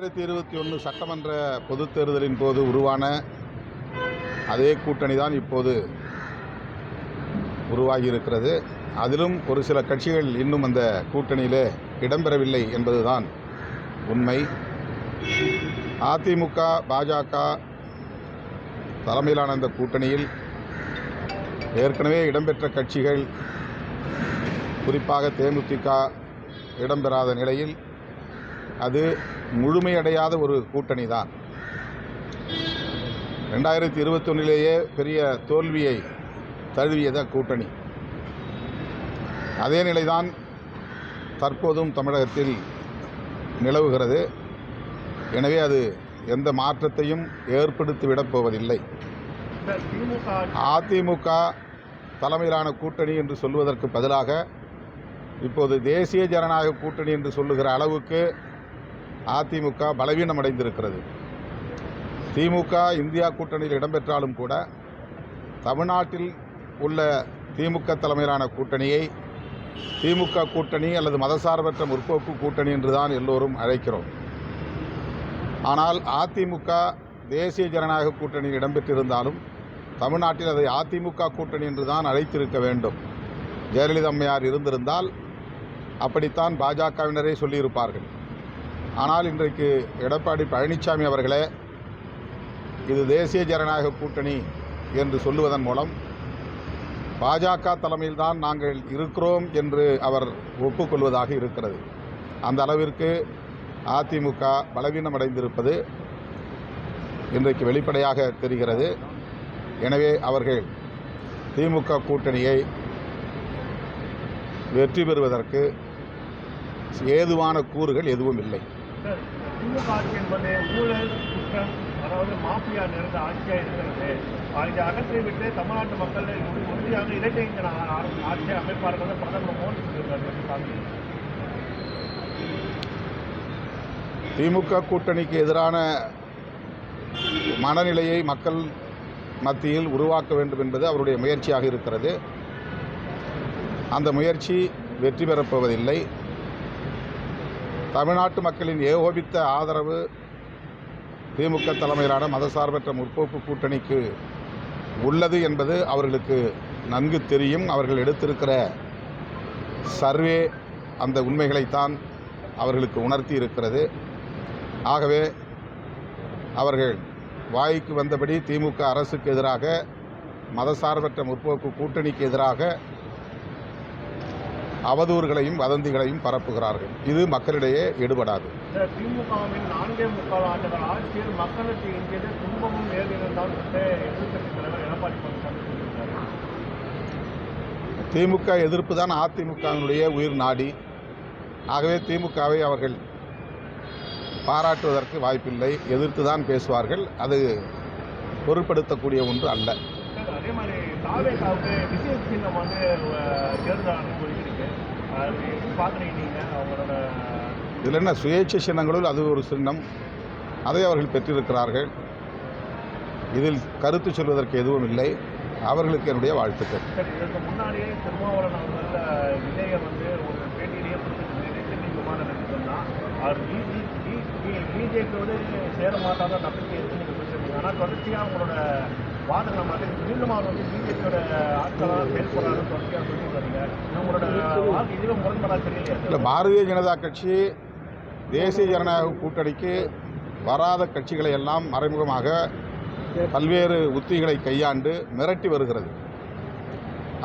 2021 சட்டமன்ற பொதுத் தேர்தலின் போது உருவான அதே கூட்டணி தான் இப்போது உருவாகியிருக்கிறது. அதிலும் ஒரு சில கட்சிகள் இன்னும் அந்த கூட்டணியிலே இடம்பெறவில்லை என்பதுதான் உண்மை. அதிமுக, பாஜக தலைமையிலான அந்த கூட்டணியில் ஏற்கனவே இடம்பெற்ற கட்சிகள், குறிப்பாக தேமுதிக இடம்பெறாத நிலையில் அது முழுமையடையாத ஒரு கூட்டணி தான். 2021 பெரிய தோல்வியை தழுவியத கூட்டணி. அதே நிலைதான் தற்போதும் தமிழகத்தில் நிலவுகிறது. எனவே அது எந்த மாற்றத்தையும் ஏற்படுத்திவிடப் போவதில்லை. அதிமுக தலைமையிலான கூட்டணி என்று சொல்வதற்கு பதிலாக இப்போது தேசிய ஜனநாயக கூட்டணி என்று சொல்லுகிற அளவுக்கு அதிமுக பலவீனமடைந்திருக்கிறது. திமுக இந்தியா கூட்டணியில் இடம்பெற்றாலும் கூட தமிழ்நாட்டில் உள்ள திமுக தலைமையிலான கூட்டணியை திமுக கூட்டணி அல்லது மதசார்பற்ற முற்போக்கு கூட்டணி என்றுதான் எல்லோரும் அழைக்கிறோம். ஆனால் அதிமுக தேசிய ஜனநாயக கூட்டணியில் இடம்பெற்றிருந்தாலும் தமிழ்நாட்டில் அதை அதிமுக கூட்டணி என்றுதான் அழைத்திருக்க வேண்டும். ஜெயலலிதா அம்மையார் இருந்திருந்தால் அப்படித்தான் பாஜகவினரே சொல்லியிருப்பார்கள். ஆனால் இன்றைக்கு எடப்பாடி பழனிசாமி அவர்களே இது தேசிய ஜனநாயக கூட்டணி என்று சொல்லுவதன் மூலம் பாஜக தலைமையில்தான் நாங்கள் இருக்கிறோம் என்று அவர் ஒப்புக்கொள்வதாக இருக்கிறது. அந்த அளவிற்கு அதிமுக பலவீனமடைந்திருப்பது இன்றைக்கு வெளிப்படையாக தெரிகிறது. எனவே அவர்கள் திமுக கூட்டணியை வெற்றி பெறுவதற்கு ஏதுவான கூறுகள் எதுவும் இல்லை. திமுக ஆட்சி என்பது ஊழல் குற்றம், அதாவது மாஃபியா நிறைந்த ஆட்சியாக இருக்கிறது. அதை அகற்றிவிட்டு தமிழ்நாட்டு மக்கள் உறுதியாக இரட்டை இந்திய ஆட்சியை அமைப்பார்கள் பிரதமர் மோடி சொல்லியிருக்காரு. திமுக கூட்டணிக்கு எதிரான மனநிலையை மக்கள் மத்தியில் உருவாக்க வேண்டும் என்பது அவருடைய முயற்சியாக இருக்கிறது. அந்த முயற்சி வெற்றி பெறப்போவதில்லை. தமிழ்நாட்டு மக்களின் ஏகோபித்த ஆதரவு திமுக தலைமையிலான மதசார்பற்ற முற்போக்கு கூட்டணிக்கு உள்ளது என்பது அவர்களுக்கு நன்கு தெரியும். அவர்கள் எடுத்திருக்கிற சர்வே அந்த உண்மைகளைத்தான் அவர்களுக்கு உணர்த்தி இருக்கிறது. ஆகவே அவர்கள் வாய்க்கு வந்தபடி திமுக அரசுக்கு எதிராக, மதசார்பற்ற முற்போக்கு கூட்டணிக்கு எதிராக அவதூறுகளையும் வதந்திகளையும் பரப்புகிறார்கள். இது மக்களிடையே எடுபடாது. திமுகவின் 4.25 ஆண்டுகள் ஆட்சியில் மக்களுக்கு எங்கியது துன்பமும் நேர்ந்திருந்தால் எதிர்க்கட்சித் தலைவர் எடப்பாடி பழனிசாமி சொல்லியிருக்காரு. திமுக எதிர்ப்பு தான் அதிமுகவினுடைய உயிர் நாடி. ஆகவே திமுகவை அவர்கள் பாராட்டுவதற்கு வாய்ப்பில்லை. எதிர்த்து தான் பேசுவார்கள். அது பொருட்படுத்தக்கூடிய ஒன்று அல்ல. அதே மாதிரி தாவேகாவுக்கு விஜய் சின்னம் வந்து தேர்தல் அனுப்பி பார்க்குறீங்க நீங்கள் அவங்களோட இதில் என்ன சுயேட்சை சின்னங்களுள் அது ஒரு சின்னம், அதை அவர்கள் பெற்றிருக்கிறார்கள். இதில் கருத்து சொல்வதற்கு எதுவும் இல்லை. அவர்களுக்கு என்னுடைய வாழ்த்துக்கள். சரி, இதற்கு முன்னாடியே திருமாவளவன் அவர்கள் விஜயை வந்து ஒரு பேட்டியிலேயே கொடுத்துட்டு விமான நிலையம்தான் அவர் பிஜேபியோடு சேர மாட்டாத நம்பிக்கை இருக்கு நீங்கள் பேசுறீங்க. ஆனால் தொடர்ச்சியாக அவங்களோட வாதங்களை மாதிரி மீண்டும் அவர் வந்து பிஜேபியோட ஆட்களாக செயல்படுறாருன்னு தொடர்ச்சியாக சொல்லிட்டு வரீங்க. உங்களோட வாக்கு இதில் முரண்படாக தெரியலையா? இல்லை, பாரதிய ஜனதா கட்சி தேசிய ஜனநாயக கூட்டணிக்கு வராத கட்சிகளை எல்லாம் மறைமுகமாக பல்வேறு உத்திகளை கையாண்டு மிரட்டி வருகிறது.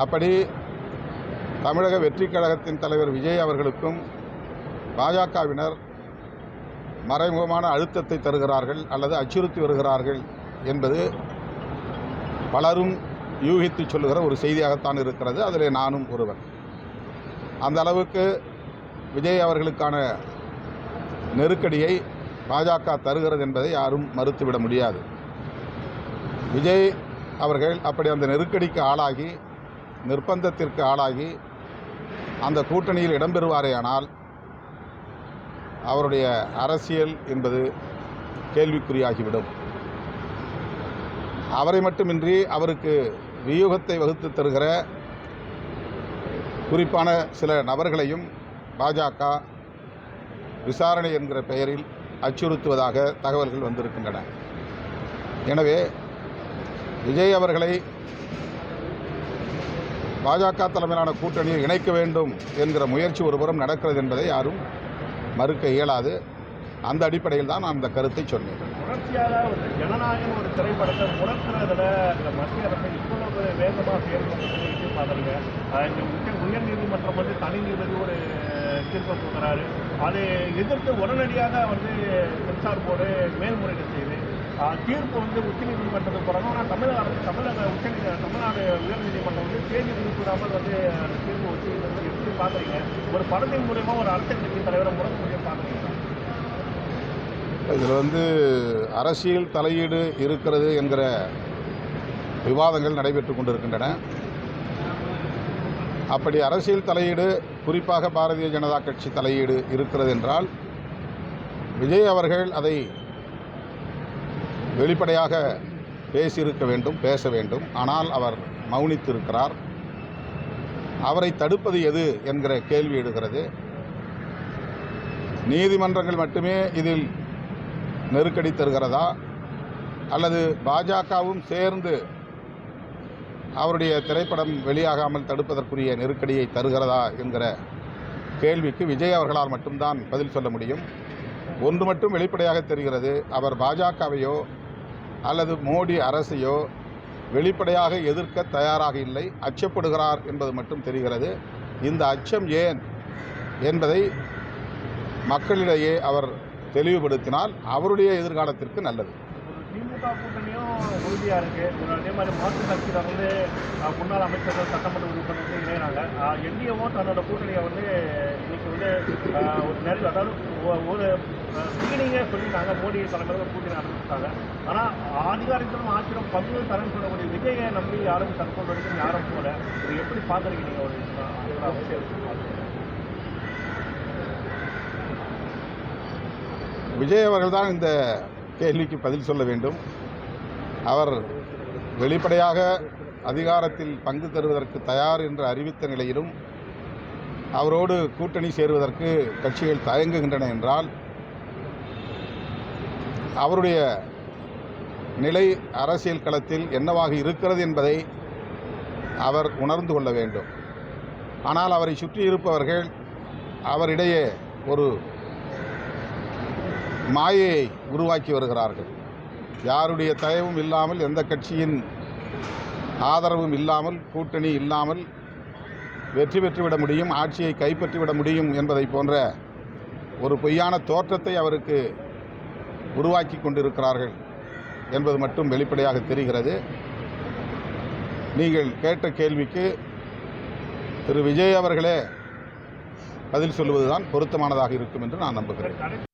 அப்படி தமிழக வெற்றிக் கழகத்தின் தலைவர் விஜய் அவர்களுக்கும் பாஜகவினர் மறைமுகமான அழுத்தத்தை தருகிறார்கள் அல்லது அச்சுறுத்தி வருகிறார்கள் என்பது பலரும் யூகித்து சொல்லுகிற ஒரு செய்தியாகத்தான் இருக்கிறது. அதில் நானும் ஒருவன். அந்த அளவுக்கு விஜய் அவர்களுக்கான நெருக்கடியை பாஜக தருகிறது என்பதை யாரும் மறுத்துவிட முடியாது. விஜய் அவர்கள் அப்படி அந்த நெருக்கடிக்கு ஆளாகி, நிர்பந்தத்திற்கு ஆளாகி அந்த கூட்டணியில் இடம்பெறுவாரேயானால் அவருடைய அரசியல் என்பது கேள்விக்குறியாகிவிடும். அவரை மட்டுமின்றி அவருக்கு வியூகத்தை வகுத்து தருகிற குறிப்பான சில நபர்களையும் பாஜக விசாரணை என்கிற பெயரில் அச்சுறுத்துவதாக தகவல்கள் வந்திருக்கின்றன. எனவே விஜய் அவர்களை பாஜக தலைமையிலான கூட்டணியில் இணைக்க வேண்டும் என்கிற முயற்சி ஒருபுறம் நடக்கிறது என்பதை யாரும் மறுக்க இயலாது. அந்த அடிப்படையில் தான் நான் அந்த கருத்தை சொன்னேன். தொடர்ச்சியாக ஒரு ஜனநாயகம் ஒரு திரைப்படத்தை முடக்கிறதுல இந்த மத்திய அரசு இவ்வளவு வேகமாக செயல்படுறது பார்க்குறீங்க. இந்த உயர்நீதிமன்றம் வந்து தனி நீதிபதி ஒரு தீர்ப்பை கொடுக்குறாரு. அதை எதிர்த்து உடனடியாக வந்து சென்சார் போர்டு மேல்முறையீடு செய்து தீர்ப்பு வந்து உச்சநீதிமன்றத்துக்கு போகிறாங்க. ஆனால் தமிழ்நாடு உயர்நீதிமன்றம் வந்து தேதி குறிப்பிடாமல் வந்து அந்த தீர்ப்பு வச்சு எப்படி பார்க்குறீங்க? ஒரு படத்தின் மூலயமா ஒரு அரசியல் கட்சி தலைவரை முடக்க முடியும் பார்க்குறீங்க? இதில் வந்து அரசியல் தலையீடு இருக்கிறது என்கிற விவாதங்கள் நடைபெற்று கொண்டிருக்கின்றன. அப்படி அரசியல் தலையீடு, குறிப்பாக பாரதிய ஜனதா கட்சி தலையீடு இருக்கிறது என்றால் விஜய் அவர்கள் அதை வெளிப்படையாக பேசியிருக்க வேண்டும், பேச வேண்டும். ஆனால் அவர் மௌனித்திருக்கிறார். அவரை தடுப்பது எது என்கிற கேள்வி எழுகிறது. நீதிமன்றங்கள் மட்டுமே இதில் நெருக்கடி தருகிறதா, அல்லது பாஜகவும் சேர்ந்து அவருடைய திரைப்படம் வெளியாகாமல் தடுப்பதற்குரிய நெருக்கடியை தருகிறதா என்கிற கேள்விக்கு விஜய் அவர்களால் மட்டும்தான் பதில் சொல்ல முடியும். ஒன்று மட்டும் வெளிப்படையாக தெரிகிறது, அவர் பாஜகவையோ அல்லது மோடி அரசையோ வெளிப்படையாக எதிர்க்க தயாராக இல்லை, அச்சப்படுகிறார் என்பது மட்டும் தெரிகிறது. இந்த அச்சம் ஏன் என்பதை மக்களிடையே அவர் தெளிவுபடுத்தினால் அவருடைய எதிர்காலத்திற்கு நல்லது. திமுக கூட்டணியும் உறுதியாக இருக்குது. அதே மாதிரி மாற்றுக் கட்சியில் வந்து முன்னாள் அமைச்சர்கள், சட்டமன்ற உறுப்பினர் வந்து இணைகிறாங்க. என்டிஏவும் தன்னோட கூட்டணியை வந்து இன்னைக்கு வந்து ஒரு நேரில், அதாவது ஒரு ஸ்கிரீனிங்கே சொல்லிட்டாங்க. மோடி தலைமையில் ஒரு கூட்டணி ஆரம்பிச்சிட்டாங்க. ஆனால் அதிகாரத்திலும் ஆட்சியிலும் பங்கு தரன்னு சொல்லக்கூடிய விஜயை நம்பி யாரும் தற்போது வரைக்கும் யாரும் போல. இது எப்படி பார்க்குறீங்க நீங்கள்? ஒரு அவசியம் விஜய் அவர்கள் தான் இந்த கேள்விக்கு பதில் சொல்ல வேண்டும். அவர் வெளிப்படையாக அதிகாரத்தில் பங்கு தருவதற்கு தயார் என்று அறிவித்த நிலையிலும் அவரோடு கூட்டணி சேருவதற்கு கட்சிகள் தயங்குகின்றன என்றால் அவருடைய நிலை அரசியல் களத்தில் என்னவாக இருக்கிறது என்பதை அவர் உணர்ந்து கொள்ள வேண்டும். ஆனால் அவரை சுற்றி இருப்பவர்கள் அவரிடையே ஒரு மாயையை உருவாக்கி வருகிறார்கள். யாருடைய தயவும் இல்லாமல், எந்த கட்சியின் ஆதரவும் இல்லாமல், கூட்டணி இல்லாமல் வெற்றி பெற்றுவிட முடியும், ஆட்சியை கைப்பற்றிவிட முடியும் என்பதை போன்ற ஒரு பொய்யான தோற்றத்தை அவருக்கு உருவாக்கி கொண்டிருக்கிறார்கள் என்பது மட்டும் வெளிப்படையாக தெரிகிறது. நீங்கள் கேட்ட கேள்விக்கு திரு விஜய் அவர்களே பதில் சொல்வதுதான் பொருத்தமானதாக இருக்கும் என்று நான் நம்புகிறேன்.